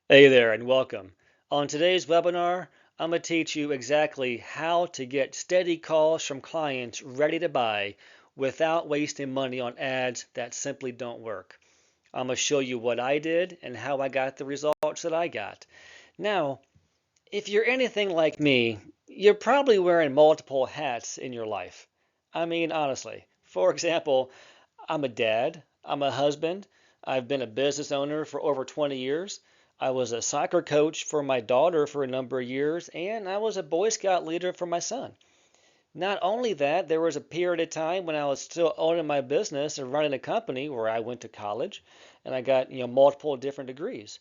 Hey there and welcome. On today's webinar, I'm going to teach you exactly how to get steady calls from clients ready to buy without wasting money on ads that simply don't work. I'm going to show you what I did and how I got the results that I got. Now, if you're anything like me, you're probably wearing multiple hats in your life. I mean, honestly. For example, I'm a dad, I'm a husband, I've been a business owner for over 20 years. I was a soccer coach for my daughter for a number of years, and I was a Boy Scout leader for my son. Not only that, there was a period of time when I was still owning my business and running a company where I went to college and I got, multiple different degrees.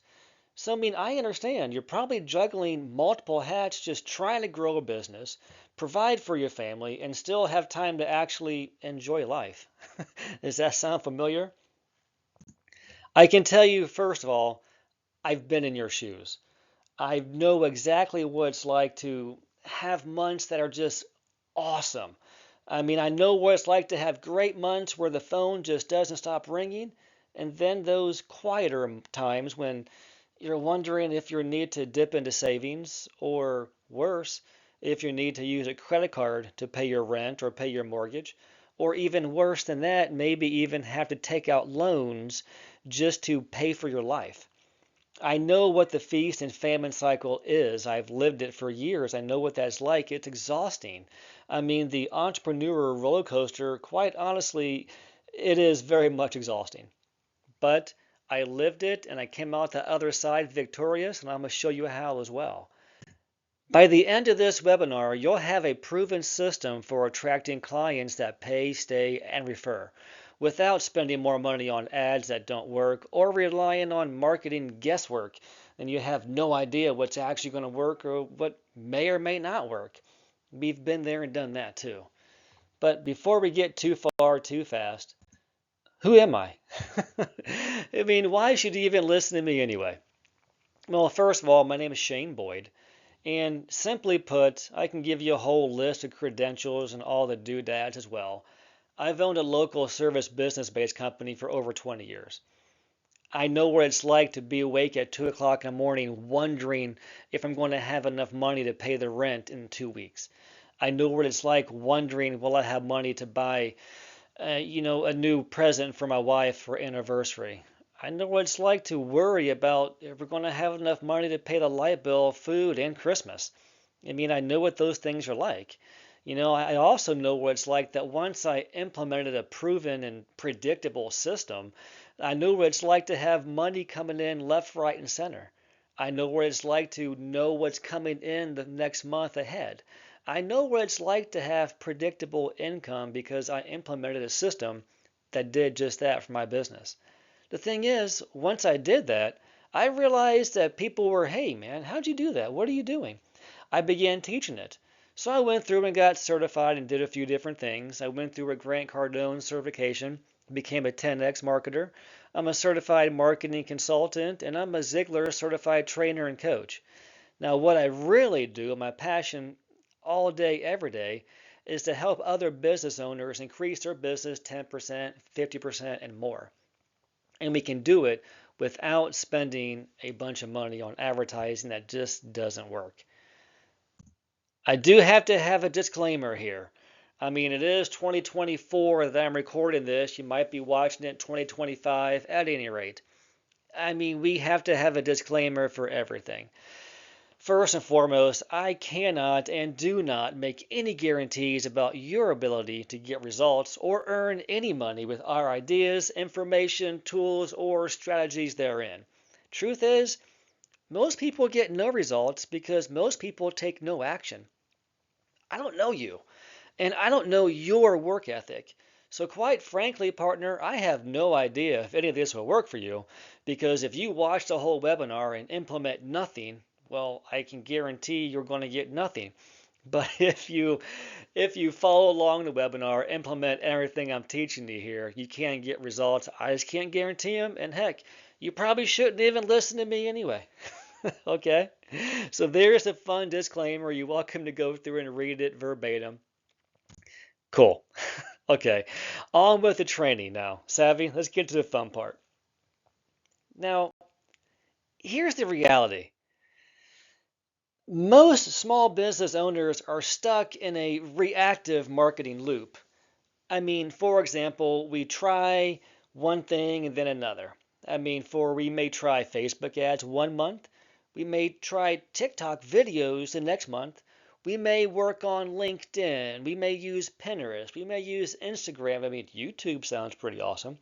So, I mean, I understand you're probably juggling multiple hats just trying to grow a business, provide for your family, and still have time to actually enjoy life. Does that sound familiar? I can tell you, first of all, I've been in your shoes. I know exactly what it's like to have months that are just awesome. I mean, I know what it's like to have great months where the phone just doesn't stop ringing, and then those quieter times when you're wondering if you need to dip into savings, or worse, if you need to use a credit card to pay your rent or pay your mortgage, or even worse than that, maybe even have to take out loans just to pay for your life. I know what the feast and famine cycle is. I've lived it for years. I know what that's like. It's exhausting. I mean, the entrepreneur roller coaster, quite honestly, it is very much exhausting. But I lived it and I came out the other side victorious, and I'm going to show you how as well. By the end of this webinar, you'll have a proven system for attracting clients that pay, stay, and refer without spending more money on ads that don't work or relying on marketing guesswork and you have no idea what's actually going to work or what may or may not work. We've been there and done that too. But before we get too far too fast, who am I? I mean, why should you even listen to me anyway? Well, first of all, my name is Shane Boyd. And simply put, I can give you a whole list of credentials and all the doodads as well. I've owned a local service business based company for over 20 years. I know what it's like to be awake at 2 o'clock in the morning wondering if I'm going to have enough money to pay the rent in 2 weeks. I know what it's like wondering will I have money to buy, a new present for my wife for anniversary. I know what it's like to worry about if we're going to have enough money to pay the light bill, food, and Christmas. I mean, I know what those things are like. I also know what it's like that once I implemented a proven and predictable system, I know what it's like to have money coming in left, right, and center. I know what it's like to know what's coming in the next month ahead. I know what it's like to have predictable income because I implemented a system that did just that for my business. The thing is, once I did that, I realized that people were, hey man, how'd you do that? What are you doing? I began teaching it. So I went through and got certified and did a few different things. I went through a Grant Cardone certification, became a 10x marketer. I'm a certified marketing consultant, and I'm a Ziglar certified trainer and coach. Now, what I really do, my passion all day, every day, is to help other business owners increase their business 10%, 50%, and more. And we can do it without spending a bunch of money on advertising that just doesn't work. I do have to have a disclaimer here. I mean, it is 2024 that I'm recording this. You might be watching it in 2025 at any rate. I mean, we have to have a disclaimer for everything. First and foremost, I cannot and do not make any guarantees about your ability to get results or earn any money with our ideas, information, tools, or strategies therein. Truth is, most people get no results because most people take no action. I don't know you, and I don't know your work ethic. So, quite frankly, partner, I have no idea if any of this will work for you because if you watch the whole webinar and implement nothing, well, I can guarantee you're going to get nothing. But if you follow along the webinar, implement everything I'm teaching you here, you can get results. I just can't guarantee them, and heck, you probably shouldn't even listen to me anyway. Okay? So there's a fun disclaimer. You're welcome to go through and read it verbatim. Cool. Okay, on with the training now. Savvy, let's get to the fun part. Now, Here's the reality. Most small business owners are stuck in a reactive marketing loop. I mean, for example, we try one thing and then another. We may try Facebook ads one month. We may try TikTok videos the next month. We may work on LinkedIn. We may use Pinterest. We may use Instagram. YouTube sounds pretty awesome.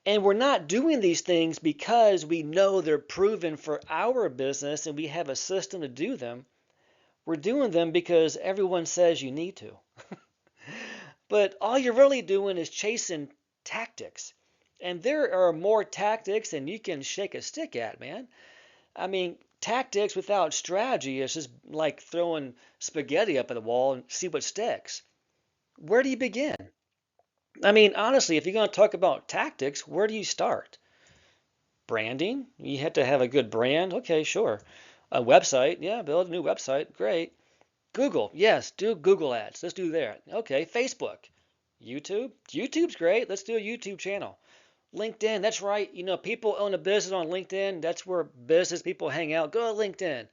And we're not doing these things because we know they're proven for our business and we have a system to do them. We're doing them because everyone says you need to. But all you're really doing is chasing tactics. And there are more tactics than you can shake a stick at, man. Tactics without strategy is just like throwing spaghetti up at the wall and see what sticks. Where do you begin? Honestly, if you're going to talk about tactics, where do you start? Branding? You have to have a good brand. Okay, sure. A website. Yeah, build a new website. Great. Google. Yes, do Google ads. Let's do that. Okay, Facebook. YouTube? YouTube's great. Let's do a YouTube channel. LinkedIn, that's right. People own a business on LinkedIn. That's where business people hang out. Go to LinkedIn.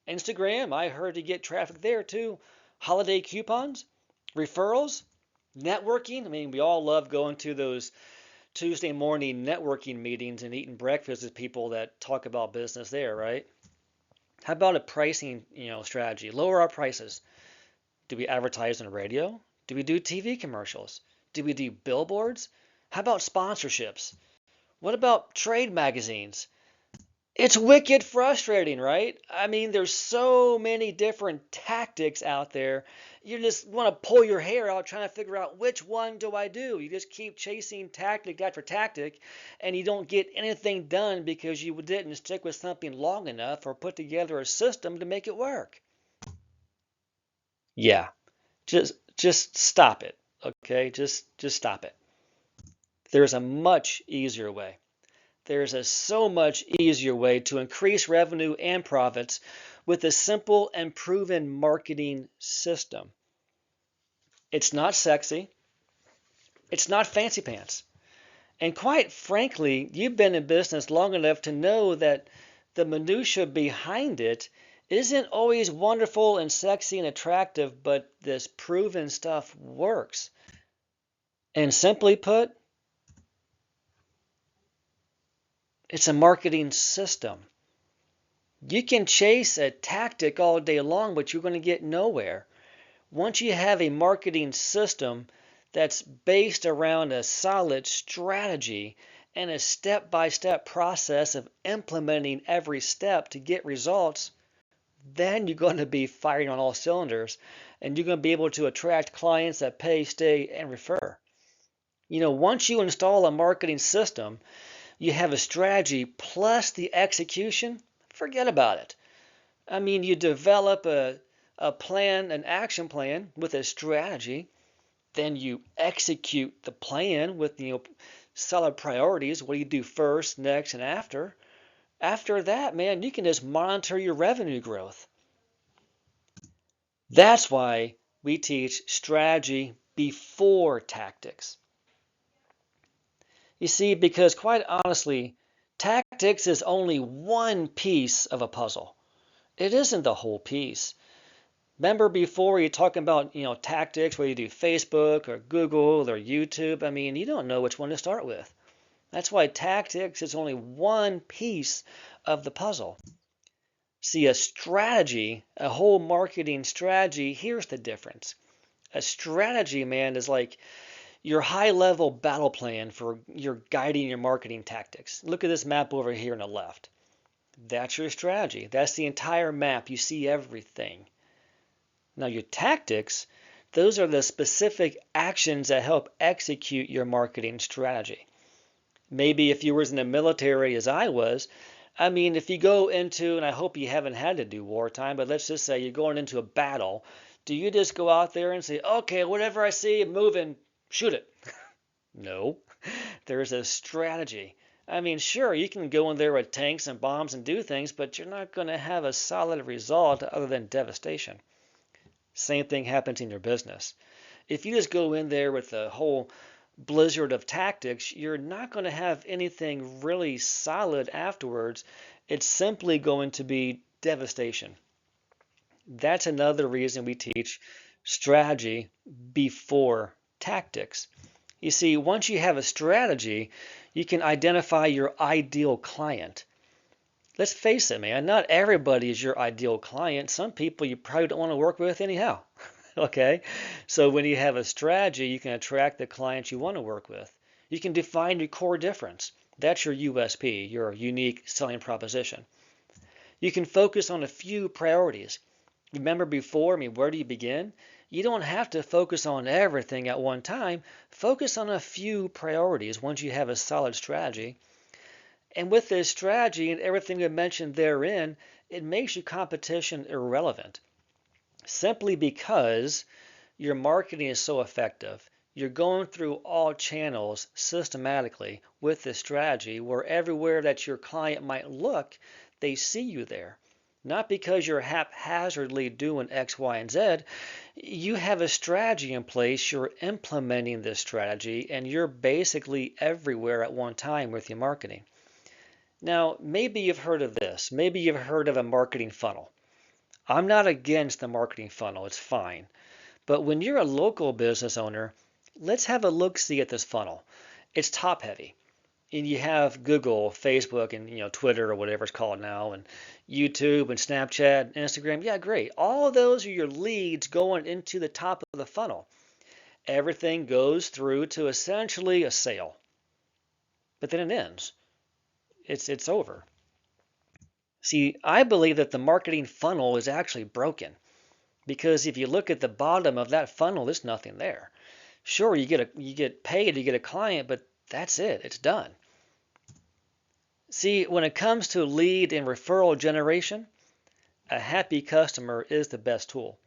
Instagram, I heard you get traffic there too. Holiday coupons, referrals, networking. We all love going to those Tuesday morning networking meetings and eating breakfast with people that talk about business there, right? How about a pricing, strategy? Lower our prices. Do we advertise on the radio? Do we do TV commercials? Do we do billboards? How about sponsorships? What about trade magazines? It's wicked frustrating, right? There's so many different tactics out there. You just want to pull your hair out trying to figure out which one do I do. You just keep chasing tactic after tactic, and you don't get anything done because you didn't stick with something long enough or put together a system to make it work. Yeah, just stop it, okay? Just stop it. There's a much easier way. There's a so much easier way to increase revenue and profits with a simple and proven marketing system. It's not sexy. It's not fancy pants. And quite frankly, you've been in business long enough to know that the minutia behind it isn't always wonderful and sexy and attractive, but this proven stuff works. And simply put, it's a marketing system. You can chase a tactic all day long, but you're going to get nowhere. Once you have a marketing system that's based around a solid strategy and a step-by-step process of implementing every step to get results, then you're going to be firing on all cylinders and you're going to be able to attract clients that pay, stay, and refer. Once you install a marketing system, you have a strategy plus the execution, forget about it. You develop a plan, an action plan with a strategy, then you execute the plan with solid priorities. What do you do first, next, and after? After that, man, you can just monitor your revenue growth. That's why we teach strategy before tactics. You see, because quite honestly, tactics is only one piece of a puzzle. It isn't the whole piece. Remember before you talking about, tactics where you do Facebook or Google or YouTube. You don't know which one to start with. That's why tactics is only one piece of the puzzle. See, a strategy, a whole marketing strategy, here's the difference. A strategy, man, is like your high-level battle plan for your guiding your marketing tactics. Look at this map over here on the left. That's your strategy. That's the entire map. You see everything. Now your tactics, those are the specific actions that help execute your marketing strategy. Maybe if you were in the military as I was, if you go into, and I hope you haven't had to do wartime, but let's just say you're going into a battle, do you just go out there and say, okay, whatever I see, move and shoot it? No, there's a strategy. Sure, you can go in there with tanks and bombs and do things, but you're not going to have a solid result other than devastation. Same thing happens in your business. If you just go in there with a whole blizzard of tactics, you're not going to have anything really solid afterwards it's simply going to be devastation. That's another reason we teach strategy before tactics. You see, once you have a strategy, you can identify your ideal client. Let's face it, man, not everybody is your ideal client. Some people you probably don't want to work with anyhow. Okay? So when you have a strategy, you can attract the clients you want to work with. You can define your core difference. That's your USP, your unique selling proposition. You can focus on a few priorities. Remember before, where do you begin? You don't have to focus on everything at one time. Focus on a few priorities once you have a solid strategy. And with this strategy and everything we mentioned therein, it makes your competition irrelevant. Simply because your marketing is so effective. You're going through all channels systematically with this strategy where everywhere that your client might look, they see you there. Not because you're haphazardly doing X, Y, and Z. You have a strategy in place, you're implementing this strategy, and you're basically everywhere at one time with your marketing. Now, maybe you've heard of this. Maybe you've heard of a marketing funnel. I'm not against the marketing funnel, it's fine. But when you're a local business owner, let's have a look-see at this funnel. It's top-heavy. And you have Google, Facebook, and Twitter or whatever it's called now, and YouTube and Snapchat, and Instagram. Yeah, great. All of those are your leads going into the top of the funnel. Everything goes through to essentially a sale. But then it ends. It's over. See, I believe that the marketing funnel is actually broken because if you look at the bottom of that funnel, there's nothing there. Sure, you get paid to get a client, but that's it. It's done. See, when it comes to lead and referral generation, a happy customer is the best tool.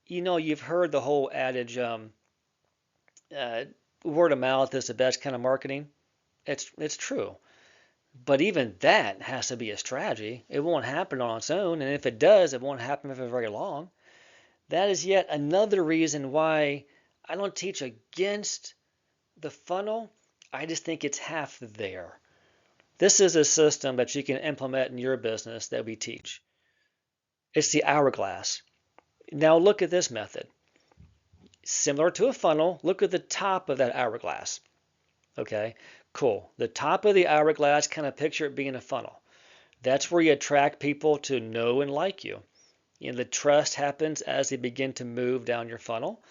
You've heard the whole adage, uh, word of mouth is the best kind of marketing. It's true. But even that has to be a strategy. It won't happen on its own, and if it does, it won't happen for very long. That is yet another reason why I don't teach against the funnel. I just think it's half there. This is a system that you can implement in your business that we teach. It's the hourglass. Now look at this method. Similar to a funnel, look at the top of that hourglass. Okay, cool. The top of the hourglass, kind of picture it being a funnel. That's where you attract people to know and like you. The trust happens as they begin to move down your funnel.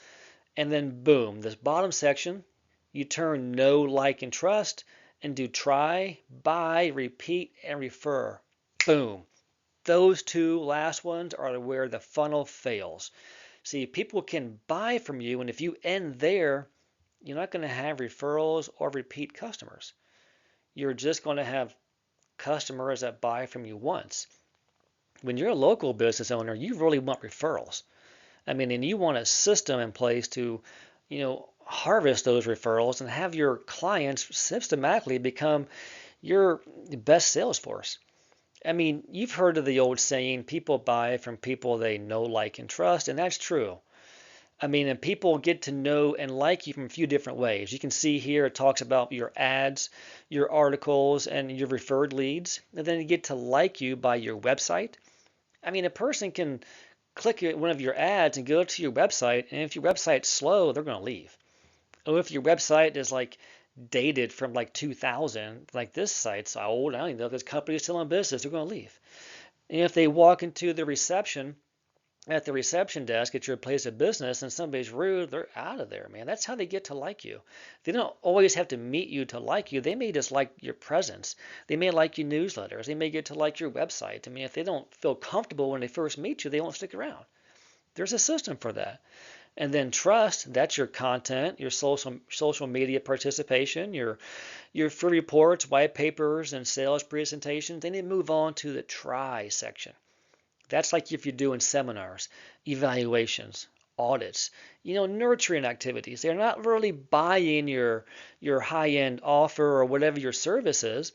And then boom, this bottom section, you turn know, like, and trust and do try, buy, repeat, and refer. Boom. Those two last ones are where the funnel fails. See, people can buy from you, and if you end there, you're not going to have referrals or repeat customers. You're just going to have customers that buy from you once. When you're a local business owner, you really want referrals. And you want a system in place to, harvest those referrals and have your clients systematically become your best sales force. You've heard of the old saying, people buy from people they know, like, and trust, and that's true. And people get to know and like you from a few different ways. You can see here it talks about your ads, your articles, and your referred leads. And then you get to like you by your website. A person can click one of your ads and go to your website, and if your website's slow, they're going to leave. Or if your website is dated from 2000, like this site's old, I don't even know if this company is still in business, they're going to leave. And if they walk into the reception at the reception desk at your place of business and somebody's rude, they're out of there, man. That's how they get to like you. They don't always have to meet you to like you. They may just like your presence. They may like your newsletters. They may get to like your website. If they don't feel comfortable when they first meet you, they won't stick around. There's a system for that. And then trust, that's your content, your social media participation, your free reports, white papers, and sales presentations. Then you move on to the try section. That's like if you're doing seminars, evaluations, audits, nurturing activities. They're not really buying your high-end offer or whatever your service is.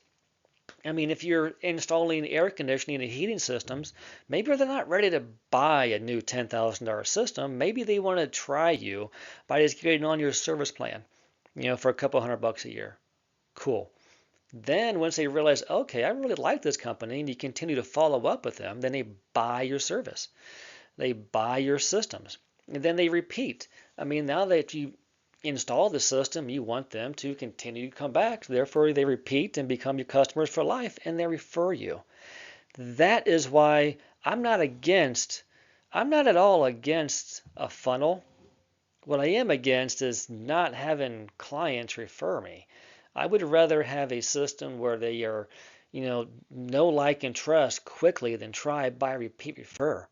If you're installing air conditioning and heating systems, maybe they're not ready to buy a new $10,000 system. Maybe they want to try you by just getting on your service plan, for a couple $100 a year. Cool. Then once they realize, okay, I really like this company, and you continue to follow up with them, then they buy your service. They buy your systems. And then they repeat. I mean, now that you install the system, you want them to continue to come back. Therefore, they repeat and become your customers for life, and they refer you. That is why I'm not at all against a funnel. What I am against is not having clients refer me. I would rather have a system where they are, know, like, and trust quickly than try, buy, repeat, refer.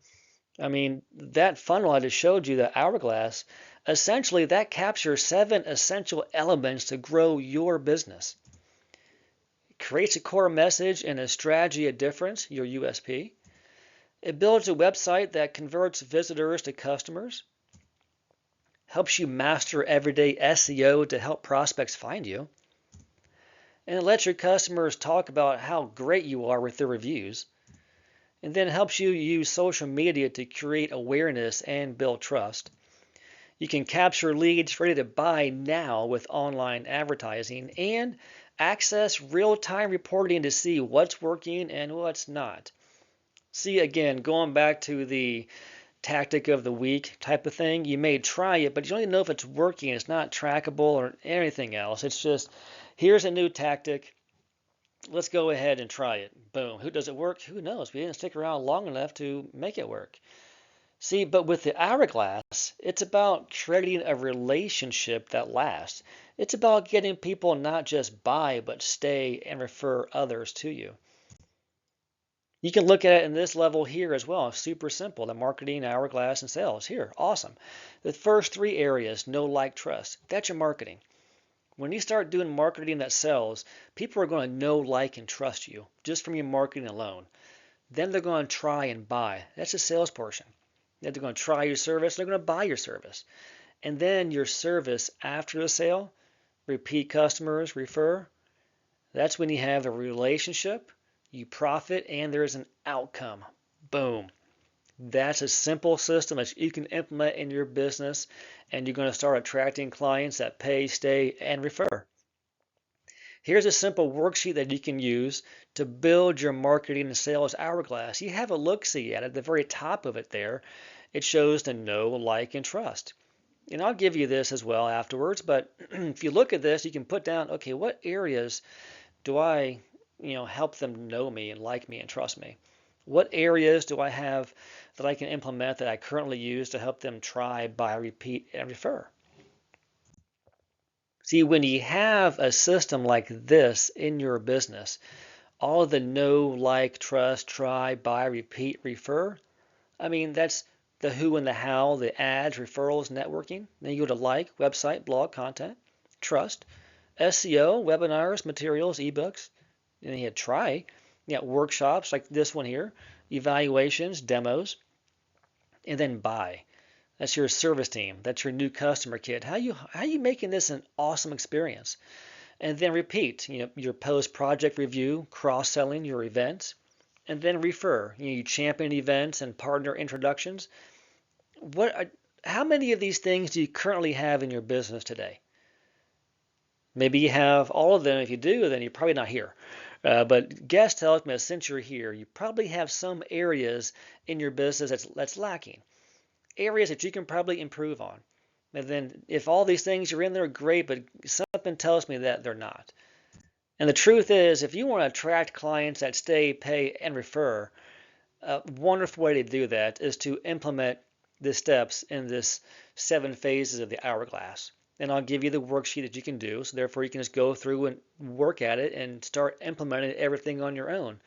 I mean, that funnel I just showed you, the hourglass, essentially that captures 7 essential elements to grow your business. It creates a core message and a strategy of difference, your USP. It builds a website that converts visitors to customers, helps you master everyday SEO to help prospects find you, and it lets your customers talk about how great you are with their reviews, and then helps you use social media to create awareness and build trust. You can capture leads ready to buy now with online advertising and access real-time reporting to see what's working and what's not. See, again, going back to the tactic of the week type of thing, you may try it, but you don't even know if it's working. It's not trackable or anything else. It's just, here's a new tactic. Let's go ahead and try it. Boom. Who does it work? Who knows? We didn't stick around long enough to make it work. See, but with the hourglass, it's about creating a relationship that lasts. It's about getting people not just buy, but stay and refer others to you. You can look at it in this level here as well. Super simple. The marketing, hourglass, and sales. Here, awesome. The first 3 areas, know, like, trust. That's your marketing. When you start doing marketing that sells, people are going to know, like, and trust you just from your marketing alone. Then they're going to try and buy. That's the sales portion. They're going to try your service. They're going to buy your service. And then your service after the sale, repeat customers, refer. That's when you have a relationship, you profit, and there's an outcome. Boom. That's a simple system that you can implement in your business, and you're going to start attracting clients that pay, stay, and refer. Here's a simple worksheet that you can use to build your marketing and sales hourglass. You have a look-see at the very top of it there. It shows the know, like, and trust. And I'll give you this as well afterwards, but if you look at this, you can put down, okay, what areas do I, help them know me and like me and trust me? What areas do I have that I can implement that I currently use to help them try, buy, repeat, and refer? See, when you have a system like this in your business, all of the know, like, trust, try, buy, repeat, refer, I mean, that's the who and the how, the ads, referrals, networking. Then you go to like, website, blog, content, trust, SEO, webinars, materials, ebooks. And then you had try, you got workshops like this one here, evaluations, demos, and then buy. That's your service team. That's your new customer kit. How you making this an awesome experience? And then repeat, your post project review, cross-selling your events, and then refer. You champion events and partner introductions. How many of these things do you currently have in your business today? Maybe you have all of them. If you do, then you're probably not here. But guess tells me that since you're here, you probably have some areas in your business that's lacking, areas that you can probably improve on. And then if all these things are in there, great, but something tells me that they're not. And the truth is, if you want to attract clients that stay, pay, and refer, a wonderful way to do that is to implement the steps in this 7 phases of the hourglass. And I'll give you the worksheet that you can do, so therefore you can just go through and work at it and start implementing everything on your own.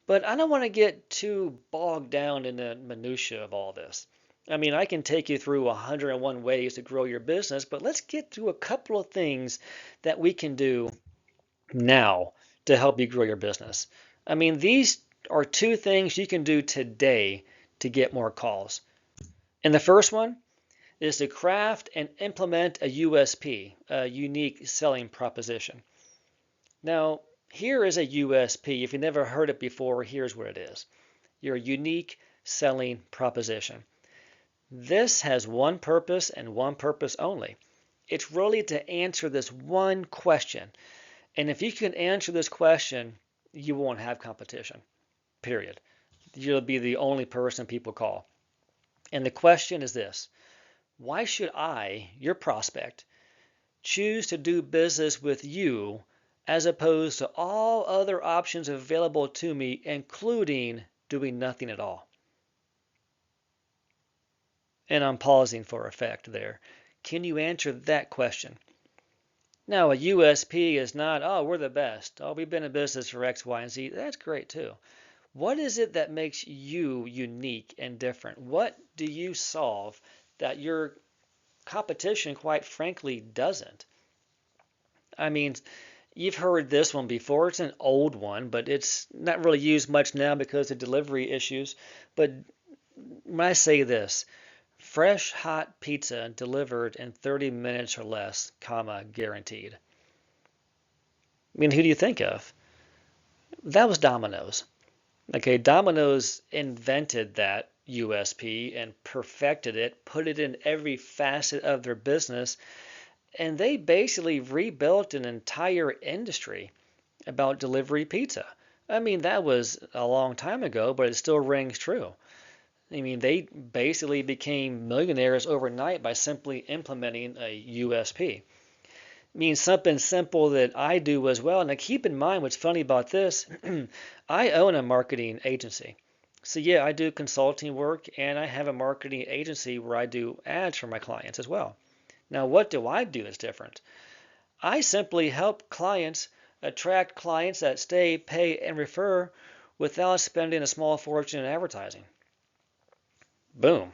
But I don't want to get too bogged down in the minutia of all this. I mean, I can take you through 101 ways to grow your business, but let's get to a couple of things that we can do now to help you grow your business. I mean, these are 2 things you can do today to get more calls. And the first one is to craft and implement a USP, a unique selling proposition. Now, here is a USP. If you've never heard it before, here's what it is. Your unique selling proposition. This has one purpose and one purpose only. It's really to answer this one question. And if you can answer this question, you won't have competition, period. You'll be the only person people call. And the question is this: why should I, your prospect, choose to do business with you as opposed to all other options available to me, including doing nothing at all? And I'm pausing for effect there. Can you answer that question? Now, a USP is not, oh, we're the best. Oh, we've been in business for X, Y, and Z. That's great too. What is it that makes you unique and different? What do you solve that your competition, quite frankly, doesn't? I mean, you've heard this one before. It's an old one, but it's not really used much now because of delivery issues. But when I say this, fresh hot pizza delivered in 30 minutes or less, comma, guaranteed. I mean, who do you think of? That was Domino's. Okay, Domino's invented that USP and perfected it, put it in every facet of their business, and they basically rebuilt an entire industry about delivery pizza. I mean, that was a long time ago, but it still rings true. I mean, they basically became millionaires overnight by simply implementing a USP. Means something simple that I do as well. Now, keep in mind what's funny about this. I own a marketing agency. So, yeah, I do consulting work and I have a marketing agency where I do ads for my clients as well. Now, what do I do that's different? I simply help clients attract clients that stay, pay, and refer without spending a small fortune in advertising. Boom.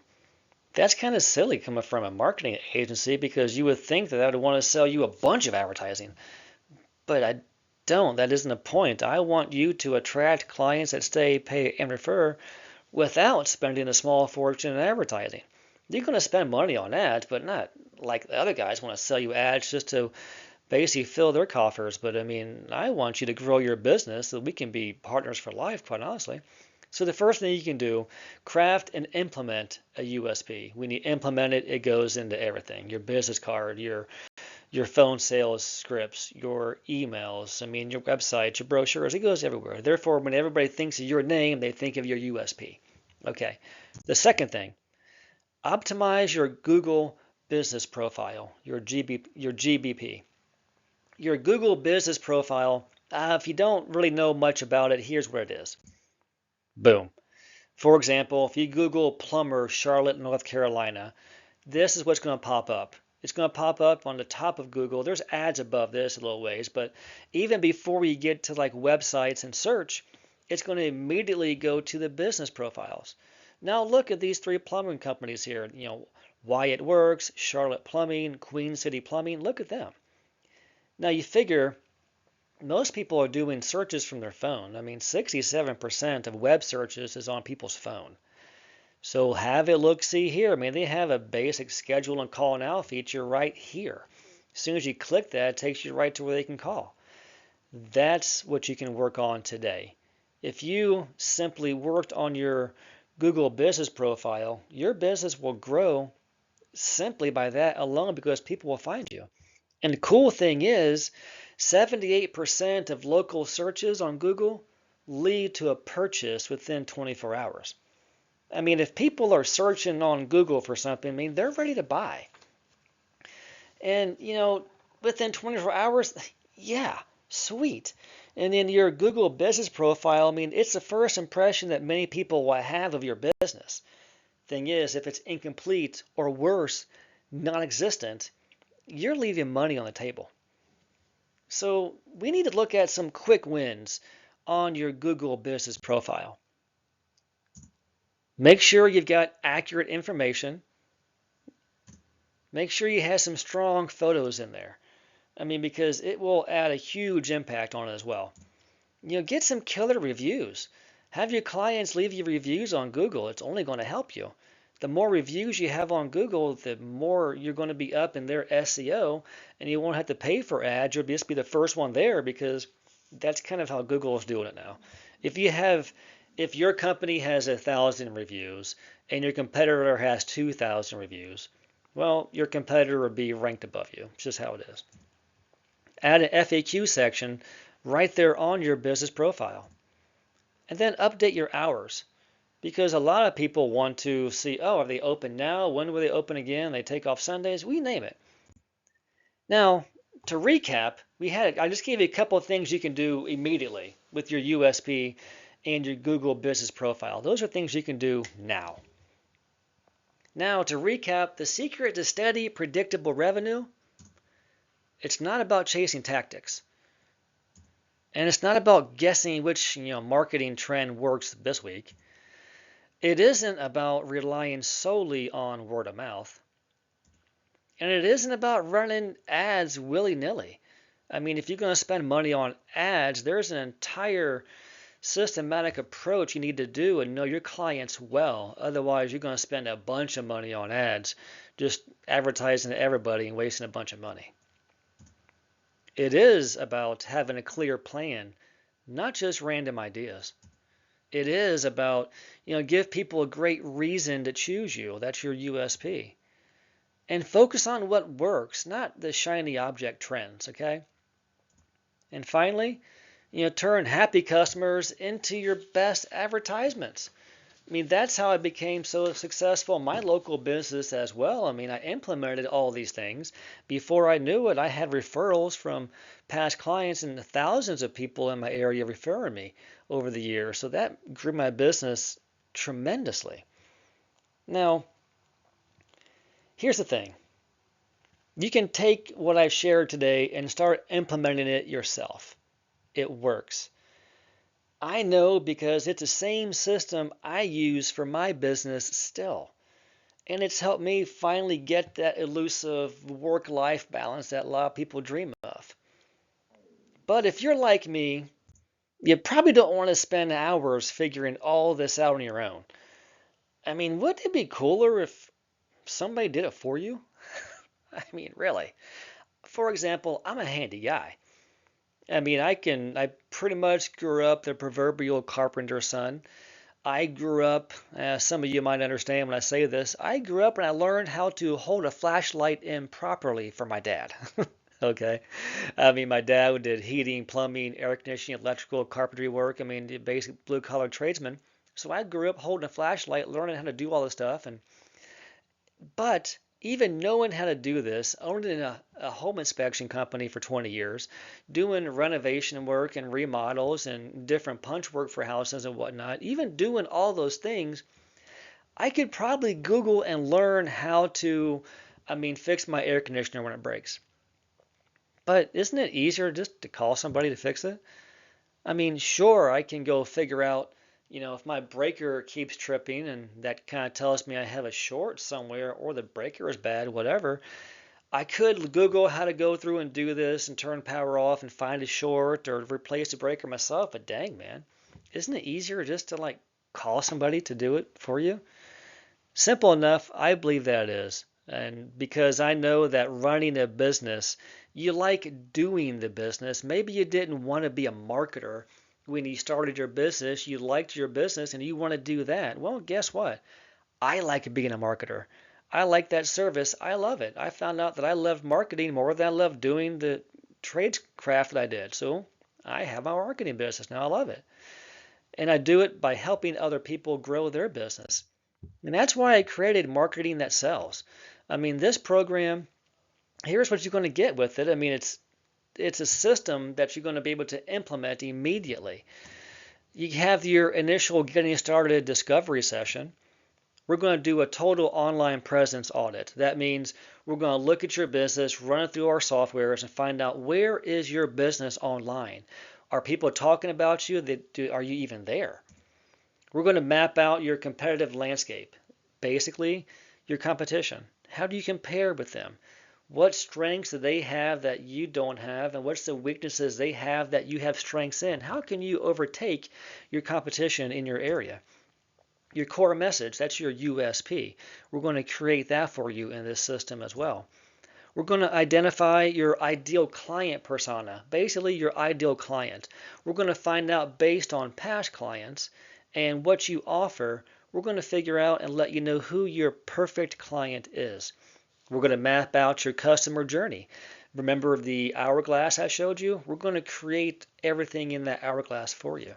That's kind of silly coming from a marketing agency because you would think that I would want to sell you a bunch of advertising. But I don't. That isn't the point. I want you to attract clients that stay, pay, and refer without spending a small fortune in advertising. You're going to spend money on ads, but not like the other guys want to sell you ads just to basically fill their coffers. But I mean, I want you to grow your business so we can be partners for life, quite honestly. So the first thing you can do, craft and implement a USP. When you implement it, it goes into everything. Your business card, your phone sales scripts, your emails, I mean your website, your brochures, it goes everywhere. Therefore, when everybody thinks of your name, they think of your USP. Okay. The second thing, optimize your Google business profile, your GBP. Your Google business profile, if you don't really know much about it, here's what it is. Boom. For example, if you Google plumber Charlotte, North Carolina, this is what's going to pop up. It's going to pop up on the top of Google. There's ads above this a little ways, but even before you get to like websites and search, it's going to immediately go to the business profiles. Now look at these three plumbing companies here. Wyatt Works, Charlotte Plumbing, Queen City Plumbing. Look at them. Now you figure most people are doing searches from their phone. I mean, 67% of web searches is on people's phone. So have it look see here. I mean, they have a basic schedule and call now feature right here. As soon as you click that, it takes you right to where they can call. That's what you can work on today. If you simply worked on your Google business profile, your business will grow simply by that alone because people will find you. And the cool thing is, 78% of local searches on Google lead to a purchase within 24 hours. I mean, if people are searching on Google for something, I mean, they're ready to buy. And, within 24 hours, yeah, sweet. And in your Google business profile, I mean, it's the first impression that many people will have of your business. Thing is, if it's incomplete or worse, non-existent, you're leaving money on the table. So we need to look at some quick wins on your Google business profile. Make sure you've got accurate information. Make sure you have some strong photos in there. I mean, because it will add a huge impact on it as well. Get some killer reviews. Have your clients leave you reviews on Google. It's only going to help you. The more reviews you have on Google, the more you're going to be up in their SEO, and you won't have to pay for ads. You'll just be the first one there because that's kind of how Google is doing it now. If your company has 1,000 reviews and your competitor has 2,000 reviews, well, your competitor will be ranked above you. It's just how it is. Add an FAQ section right there on your business profile. And then update your hours. Because a lot of people want to see, oh, are they open now? When will they open again? They take off Sundays? We name it. Now, to recap, I just gave you a couple of things you can do immediately with your USP and your Google business profile. Those are things you can do now. Now, to recap, the secret to steady, predictable revenue, it's not about chasing tactics. And it's not about guessing which marketing trend works this week. It isn't about relying solely on word of mouth. And it isn't about running ads willy-nilly. I mean, if you're going to spend money on ads, there's an entire systematic approach you need to do and know your clients well. Otherwise, you're going to spend a bunch of money on ads, just advertising to everybody and wasting a bunch of money. It is about having a clear plan, not just random ideas. It is about, give people a great reason to choose you. That's your USP. And focus on what works, not the shiny object trends, okay? And finally, turn happy customers into your best advertisements. I mean, that's how I became so successful in my local business as well. I mean, I implemented all these things. Before I knew it, I had referrals from past clients and thousands of people in my area referring me over the years. So that grew my business tremendously. Now, here's the thing. You can take what I've shared today and start implementing it yourself. It works. I know because it's the same system I use for my business still. And it's helped me finally get that elusive work-life balance that a lot of people dream of. But if you're like me, you probably don't want to spend hours figuring all this out on your own. I mean, wouldn't it be cooler if somebody did it for you? I mean, really. For example, I'm a handy guy. I mean, I pretty much grew up the proverbial carpenter's son. I grew up, some of you might understand when I say this, I grew up and I learned how to hold a flashlight in properly for my dad. Okay. I mean, my dad did heating, plumbing, air conditioning, electrical, carpentry work. I mean, the basic blue collar tradesman. So I grew up holding a flashlight, learning how to do all this stuff. But even knowing how to do this, owning a home inspection company for 20 years, doing renovation work and remodels and different punch work for houses and whatnot, even doing all those things, I could probably Google and learn how to, fix my air conditioner when it breaks. But isn't it easier just to call somebody to fix it? I mean, sure, I can go figure out, if my breaker keeps tripping and that kind of tells me I have a short somewhere or the breaker is bad, whatever. I could Google how to go through and do this and turn power off and find a short or replace the breaker myself. But dang, man, isn't it easier just to call somebody to do it for you? Simple enough, I believe that is. And because I know that running a business, you like doing the business. Maybe you didn't want to be a marketer when you started your business. You liked your business and you want to do that. Well, guess what? I like being a marketer. I like that service. I love it. I found out that I loved marketing more than I loved doing the tradecraft that I did. So I have my marketing business now. I love it. And I do it by helping other people grow their business. And that's why I created Marketing That Sells. I mean, this program, here's what you're going to get with it. I mean, it's a system that you're going to be able to implement immediately. You have your initial getting started discovery session. We're going to do a total online presence audit. That means we're going to look at your business, run it through our softwares, and find out where is your business online. Are people talking about you? Are you even there? We're going to map out your competitive landscape. Basically, your competition. How do you compare with them? What strengths do they have that you don't have, and what's the weaknesses they have that you have strengths in? How can you overtake your competition in your area? Your core message, that's your USP. We're going to create that for you in this system as well. We're going to identify your ideal client persona, basically your ideal client. We're going to find out based on past clients and what you offer, we're going to figure out and let you know who your perfect client is. We're going to map out your customer journey. Remember the hourglass I showed you? We're going to create everything in that hourglass for you.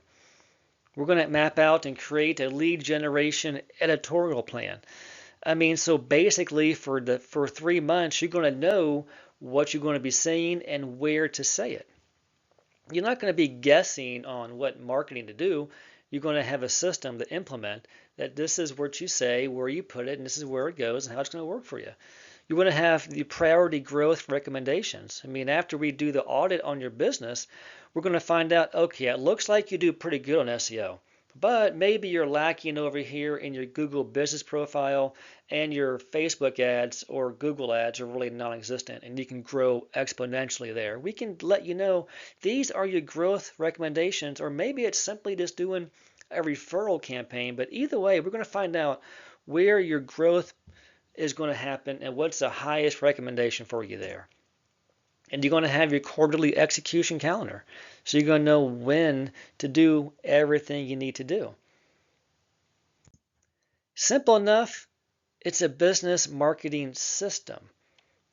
We're going to map out and create a lead generation editorial plan. I mean, so basically for 3 months, you're going to know what you're going to be saying and where to say it. You're not going to be guessing on what marketing to do. You're going to have a system to implement that this is what you say, where you put it, and this is where it goes, and how it's going to work for you. You want to have the priority growth recommendations. I mean, after we do the audit on your business, we're going to find out, okay, it looks like you do pretty good on SEO, but maybe you're lacking over here in your Google business profile, and your Facebook ads or Google ads are really non-existent, and you can grow exponentially there. We can let you know these are your growth recommendations, or maybe it's simply just doing a referral campaign, but either way, we're going to find out where your growth is going to happen and what's the highest recommendation for you there. And you're going to have your quarterly execution calendar. So you're going to know when to do everything you need to do. Simple enough. It's a business marketing system.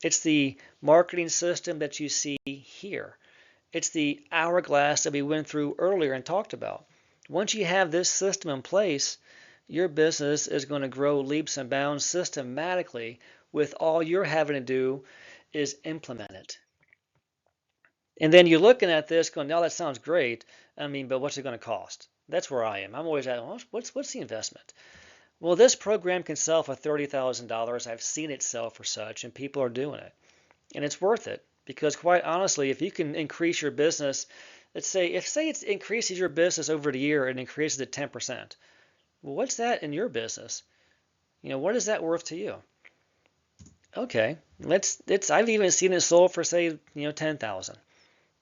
It's the marketing system that you see here. It's the hourglass that we went through earlier and talked about. Once you have this system in place, your business is going to grow leaps and bounds systematically, with all you're having to do is implement it. And then you're looking at this going, no, that sounds great. I mean, but what's it going to cost? That's where I am. I'm always at, what's the investment? Well, this program can sell for $30,000. I've seen it sell for such, and people are doing it. And it's worth it because, quite honestly, if you can increase your business, let's say, it increases your business over the year and increases it 10%. Well, what's that in your business? What is that worth to you? Okay, I've even seen it sold for, say, 10,000.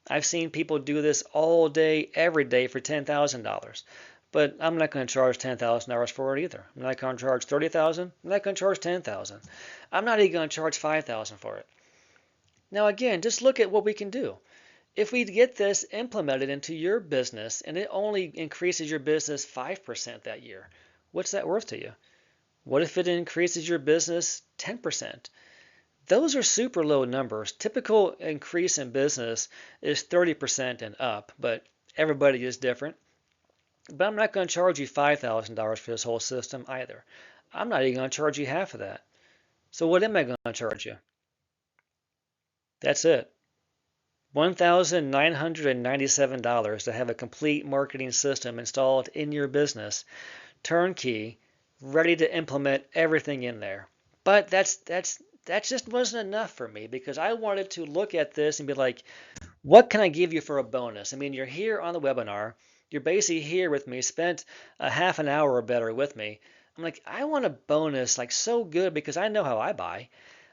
I've seen people do this all day, every day for $10,000. But I'm not going to charge $10,000 for it either. I'm not going to charge $30,000. I'm not going to charge $10,000. I'm not even going to charge $5,000 for it. Now again, just look at what we can do. If we get this implemented into your business and it only increases your business 5% that year, what's that worth to you? What if it increases your business 10%? Those are super low numbers. Typical increase in business is 30% and up, but everybody is different. But I'm not going to charge you $5,000 for this whole system either. I'm not even going to charge you half of that. So what am I going to charge you? That's it. $1,997 to have a complete marketing system installed in your business, turnkey, ready to implement everything in there. But that just wasn't enough for me because I wanted to look at this and be like, what can I give you for a bonus? I mean, you're here on the webinar. You're basically here with me, spent a half an hour or better with me. I'm like, I want a bonus like so good because I know how I buy.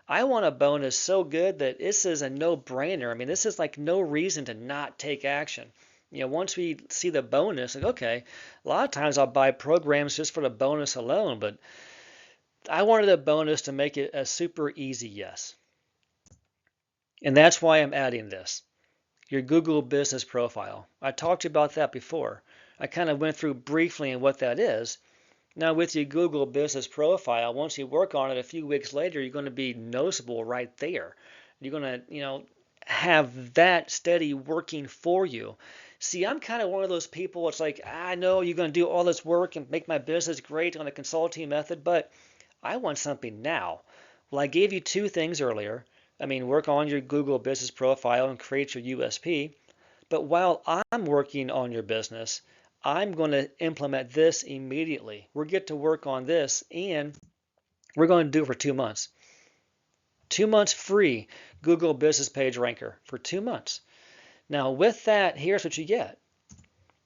I want a bonus so good that this is a no-brainer. I mean, this is like no reason to not take action. Once we see the bonus, like, okay, a lot of times I'll buy programs just for the bonus alone, but I wanted a bonus to make it a super easy yes. And that's why I'm adding this. Your Google business profile. I talked to you about that before. I kind of went through briefly on what that is. Now with your Google business profile, once you work on it a few weeks later, you're going to be noticeable right there. You're going to, have that steady working for you. See, I'm kind of one of those people, it's like, I know you're going to do all this work and make my business great on the consulting method, but I want something now. Well, I gave you two things earlier. I mean, work on your Google business profile and create your USP. But while I'm working on your business, I'm going to implement this immediately. We'll get to work on this and we're going to do it for 2 months. 2 months free Google Business Page Ranker for 2 months. Now with that, here's what you get.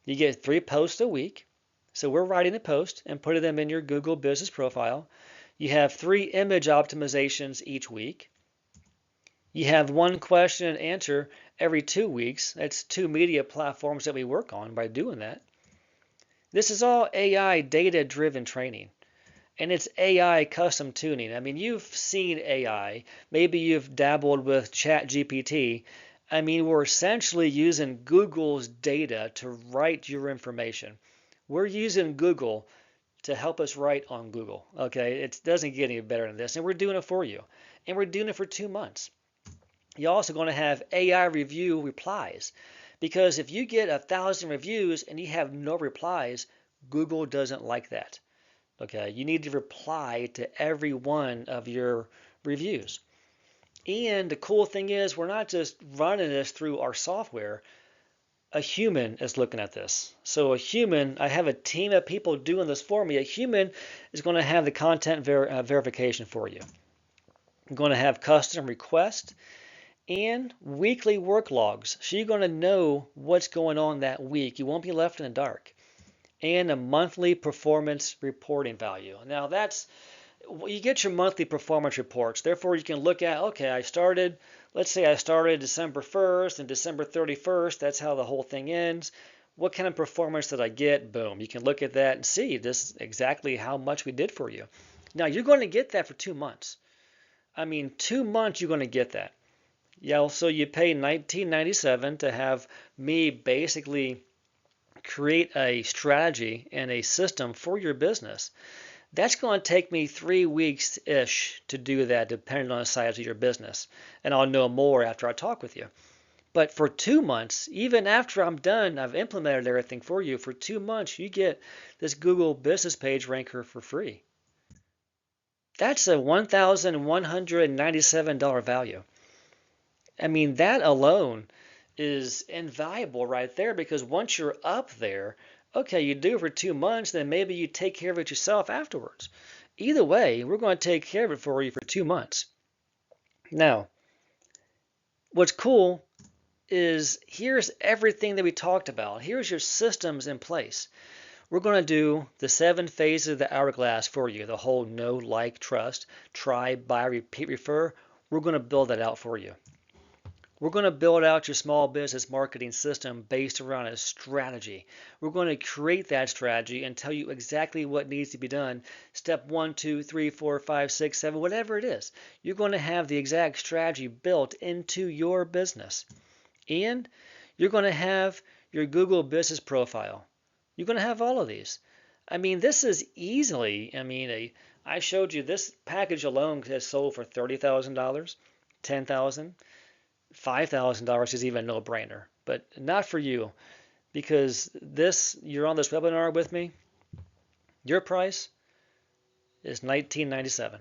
You get 3 posts a week. So we're writing a post and putting them in your Google Business profile. You have 3 image optimizations each week. You have 1 question and answer every 2 weeks. That's 2 media platforms that we work on by doing that. This is all AI data-driven training. And it's AI custom tuning. I mean, you've seen AI. Maybe you've dabbled with ChatGPT. I mean, we're essentially using Google's data to write your information. We're using Google to help us write on Google. Okay, it doesn't get any better than this. And we're doing it for you. And we're doing it for 2 months. You're also going to have AI review replies. Because if you get 1,000 reviews and you have no replies, Google doesn't like that. Okay, you need to reply to every one of your reviews. And the cool thing is, we're not just running this through our software. A human is looking at this. So a human, I have a team of people doing this for me. A human is going to have the content verification for you. I'm going to have custom requests and weekly work logs. So you're going to know what's going on that week. You won't be left in the dark. And a monthly performance reporting value. Now that's, you get your monthly performance reports. Therefore, you can look at, okay, let's say I started December 1st and December 31st. That's how the whole thing ends. What kind of performance did I get? Boom. You can look at that and see this exactly how much we did for you. Now, you're going to get that for 2 months. I mean, 2 months you're going to get that. Yeah, so you pay $19.97 to have me basically create a strategy and a system for your business. That's going to take me 3 weeks-ish to do that, depending on the size of your business. And I'll know more after I talk with you. But for 2 months, even after I'm done, I've implemented everything for you. For 2 months, you get this Google Business Page Ranker for free. That's a $1,197 value. I mean, that alone is invaluable right there because once you're up there, okay, you do it for 2 months, then maybe you take care of it yourself afterwards. Either way, we're going to take care of it for you for 2 months. Now, what's cool is here's everything that we talked about. Here's your systems in place. We're going to do the 7 phases of the hourglass for you, the whole know, like, trust, try, buy, repeat, refer. We're going to build that out for you. We're going to build out your small business marketing system based around a strategy. We're going to create that strategy and tell you exactly what needs to be done. Step 1, 2, 3, 4, 5, 6, 7, whatever it is. You're going to have the exact strategy built into your business. And you're going to have your Google business profile. You're going to have all of these. I mean, this is easily, I showed you this package alone has sold for $30,000, $10,000. $5,000 is even a no-brainer, but not for you because you're on this webinar with me. Your price is $19.97.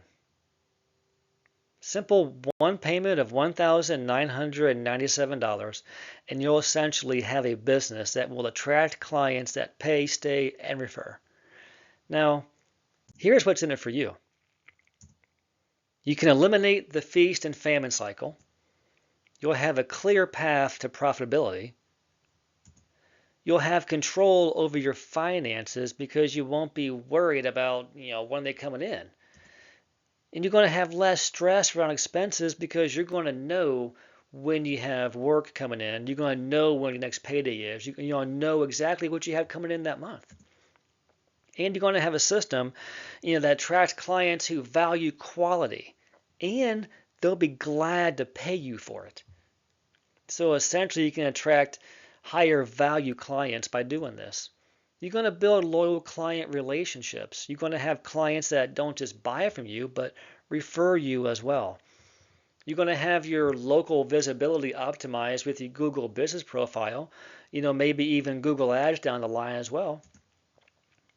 Simple one payment of $1,997, and you'll essentially have a business that will attract clients that pay, stay, and refer. Now, here's what's in it for you. You can eliminate the feast and famine cycle. You'll have a clear path to profitability. You'll have control over your finances because you won't be worried about, when they're coming in. And you're going to have less stress around expenses because you're going to know when you have work coming in. You're going to know when your next payday is. You're going to know exactly what you have coming in that month. And you're going to have a system, that attracts clients who value quality. And they'll be glad to pay you for it. So essentially, you can attract higher value clients by doing this. You're going to build loyal client relationships. You're going to have clients that don't just buy from you, but refer you as well. You're going to have your local visibility optimized with your Google business profile, maybe even Google Ads down the line as well.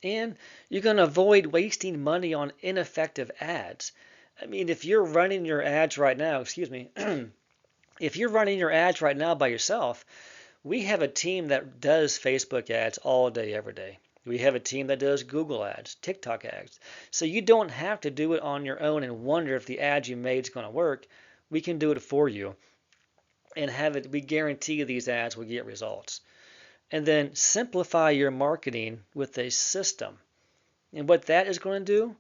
And you're going to avoid wasting money on ineffective ads. I mean, if you're running your ads right now, if you're running your ads right now by yourself, we have a team that does Facebook ads all day, every day. We have a team that does Google ads, TikTok ads. So you don't have to do it on your own and wonder if the ad you made is going to work. We can do it for you and we guarantee these ads will get results. And then simplify your marketing with a system. And what that is going to do,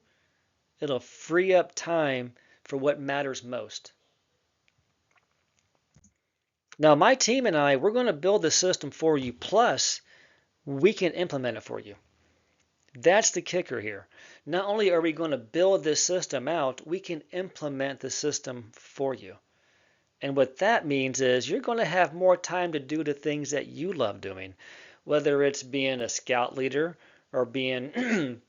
it'll free up time for what matters most. Now, my team and I, we're going to build the system for you, plus we can implement it for you. That's the kicker here. Not only are we going to build this system out, we can implement the system for you. And what that means is you're going to have more time to do the things that you love doing, whether it's being a scout leader or being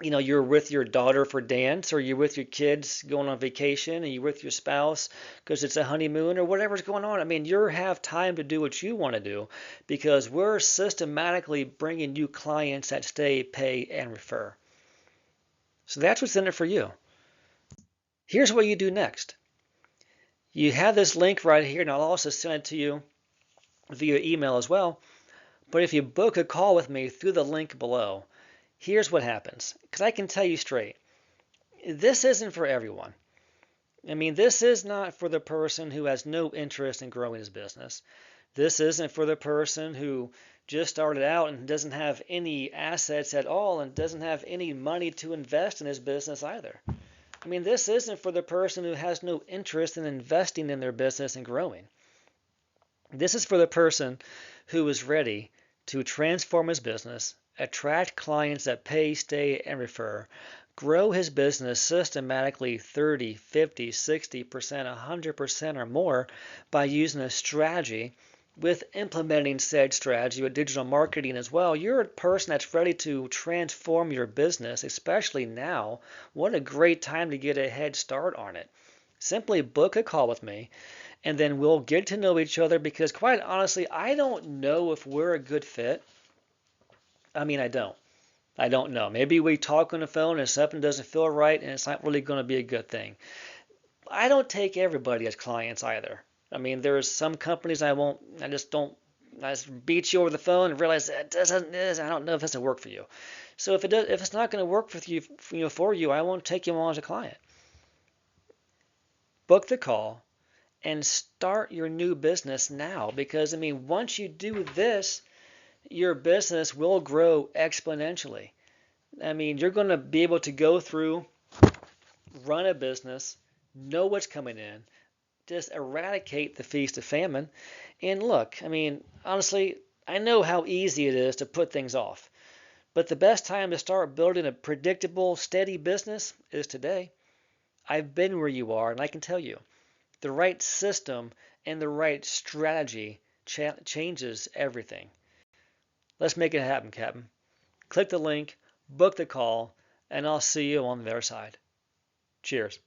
you're with your daughter for dance, or you're with your kids going on vacation, and you're with your spouse because it's a honeymoon or whatever's going on. I mean, you have time to do what you want to do because we're systematically bringing you clients that stay, pay, and refer. So that's what's in it for you. Here's what you do next. You have this link right here, and I'll also send it to you via email as well. But if you book a call with me through the link below, here's what happens. Because I can tell you straight, this isn't for everyone. I mean, this is not for the person who has no interest in growing his business. This isn't for the person who just started out and doesn't have any assets at all and doesn't have any money to invest in his business either. I mean, this isn't for the person who has no interest in investing in their business and growing. This is for the person who is ready to transform his business, attract clients that pay, stay, and refer, grow his business systematically 30, 50, 60%, 100% or more by using a strategy with implementing said strategy with digital marketing as well. You're a person that's ready to transform your business, especially now. What a great time to get a head start on it. Simply book a call with me and then we'll get to know each other because quite honestly, I don't know if we're a good fit. I mean, I don't. I don't know. Maybe we talk on the phone and something doesn't feel right and it's not really going to be a good thing. I don't take everybody as clients either. I mean, there's some companies I just don't, I just beat you over the phone and realize that doesn't, I don't know if this will work for you. So if it does, if it's not going to work with you, for you, I won't take you on as a client. Book the call and start your new business now because I mean, once you do this, your business will grow exponentially. I mean, you're going to be able to go through, run a business, know what's coming in, just eradicate the feast of famine. And look, I mean, honestly, I know how easy it is to put things off. But the best time to start building a predictable, steady business is today. I've been where you are, and I can tell you, the right system and the right strategy changes everything. Let's make it happen, Captain. Click the link, book the call, and I'll see you on the other side. Cheers.